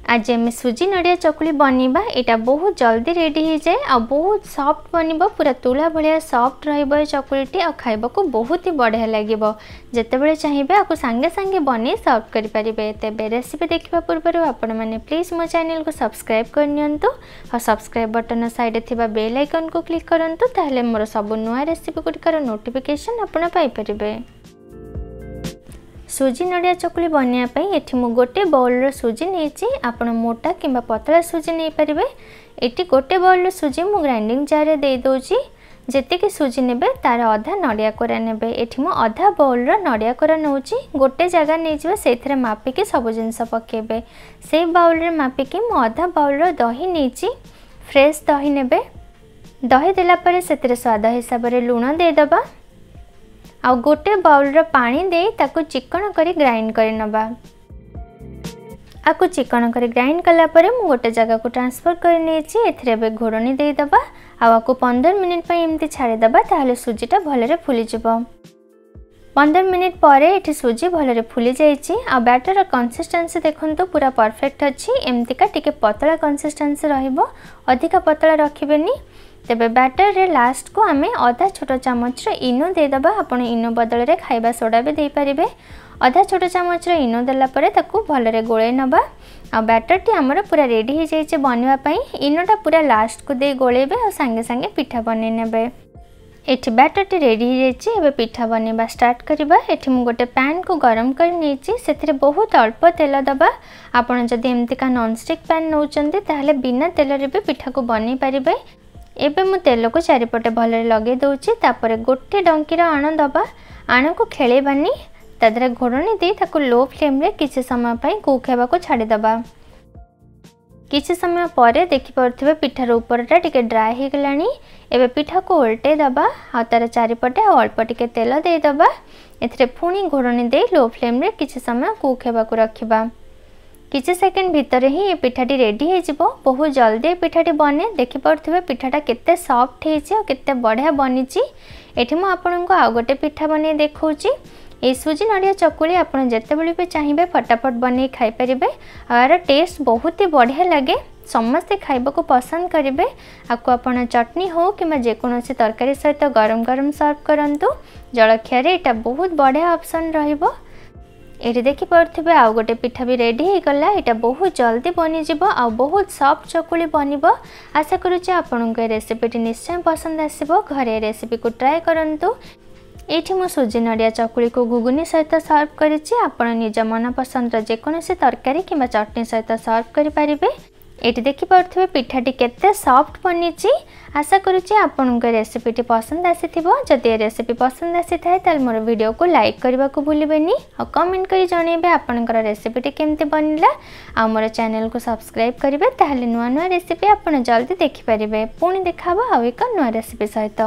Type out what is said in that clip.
आज आम सुजी नड़िया चकुली बनवा यहाँ बहुत जल्दी रेडी हो जाए आ बहुत सॉफ्ट बन पूरा तुला भाया सॉफ्ट रही चकुलीटी आ खाइबा को बहुत ही बढ़िया लगे जितेबाला चाहिए आपको सांगे सांगे बन सर्व करेंगे। तेज रेसिपी देखा पूर्व आपण मैंने प्लीज मो चैनल को सब्सक्राइब करनियंतु और सब्सक्राइब बटन साइड थिबा बेल आइकन को क्लिक करंतु ताहले मोर सब नुआ रेसिपी गुड़िकार नोटिफिकेशन आपण पाइपर। सुजी नड़िया चकुली बनवाई ये गोटे बाउल सुजी नहीं आपण मोटा कि पतला सुजी नहीं पारे। ये गोटे बाउल सुजी मु ग्राइंडिंग जार दे दूची जी सुजी ने तार अधा नड़िया कोरा ने ये अधा बाउल नड़िया कोरा नौ गोटे जगह नहीं से मापिकी सब जिनस पकेबे से बाउल मापिकी मु अधा बाउल दही नहीं फ्रेश दही ने दही देलापर से स्वाद हिसाब से लुण देदबा आ गोटे बाउल पानी दे ताकू चिकन करी ग्राइंड कर नबा। आकु चिकन करी ग्राइंड कला परे मु गोटे जगह को ट्रांसफर कर नेछि। एथरे बे घोड़नी दे दबा आकु 15 मिनिट पई एमती छाड़ी दबा ताहले सुजीटा भलरे फुली जिवो। 15 मिनिट परे एठी सुजी भलरे फुली जाइछि आ बैटर कंसिस्टेंसी देखंतु पूरा परफेक्ट अछि। एमतीका टिके पतला कंसिस्टेंसी रहइबो अधिका पतला रखिबेनी। तेबे बैटर रे लास्ट को आमे आधा छोट चामच इनो दे दबा। आपण इनो बदल रे खाइबा सोडा भी दे पारिबे। आधा छोट चामच इनो देला परे ताकू भलरे गोळे नबा आ बैटर टी हमर पूरा रेडी हो जाइछे बनवा पई। इनोटा पूरा लास्ट को दे गोळेबे आ संगे संगे पिठा बनै नेबे। एठी बैटर टी रेडी हो जाइछे। एबे पिठा बनेबा स्टार्ट करिबा। एठी मु गोटे पैन को गरम कर नेछि सेथिरे बहुत अल्प तेल दबा। आपण जदि एमतिका नॉन स्टिक पैन नौचंती ताहले बिना तेल रे भी पिठा को बनै पारिबे। एबे मु तेल को चारिपटे भलरे लगे दउछि। तापरे गोटे डंकीर आण दबा। आण को खेलेबानी तादरे घोड़नी दे ताको लो फ्लेम रे किछि समय पई कुक हेबा को छाड़ी दबा। किछि समय परे देखि परथिबे पिठार ऊपरटा टिके ड्राई हे गलानी। एबे पिठा को उल्टे दबा आ तार चारिपटे अल्प टिके तेल दे दबा। एथरे पुणी घोड़नी दे लो फ्लेम रे किछि समय कुक हेबा को रखिबा। किछि सेकेंड भितर ही ये पिठाटी रेडी हो जिवो। बहुत जल्दी पिठाटी बने देखि परथिबे पिठाटा केते सॉफ्ट हेछि और केते बढ़िया बनिछि। एठी मु आपनको आ गोटे पिठा बने देखौछि। ए सुजी नड़िया चकुली आपण जेतेबेले भी चाहिए फटाफट बने खाई परिबे। आर टेस्ट बहुत ही बढ़िया लगे समस्ते खाइबा को पसंद करेंगे। आपको आपण चटनी हो कि जेकोसी तरकारी सहित गरम गरम सर्व करंतु। जलखिया रे एटा बहुत बढ़िया ऑप्शन रहिबो। ये देखि परथिबे आ गोटे पिठा भी रेडी हो गला। एटा बहुत जल्दी बनी जिवो आ बहुत सॉफ्ट चकुली बनिबो। आशा करूछि आपनको ए रेसिपीटी निश्चय पसंद आसिबो। घरे रेसिपी को ट्राई करंतु। एठी मो सुजी नड़िया चकुली को घुगुनी सहित सर्व करिछि। आपण निज मन पसंद जेकोसी तरकारी किंबा चटनी सहित सर्व करि परिबे। एठी देखि परथिबे पिठाटी केते सॉफ्ट बनिछि। आशा करूछि आपनको रेसिपीटी पसंद आसीथिबो। जदि रेसिपी पसंद आसी थाए ताल मोर वीडियो को लाइक करबा को भूलिबेनी और कमेंट करी जणेबे आपनकर रेसिपीटी केमती बनिला। आ मोर चैनल को सब्सक्राइब करिवे ताहले नुआ नुआ रेसिपी आपण जल्दी देखि परिबे। पुणी देखाबो आ एक नुआ रेसिपी सहित।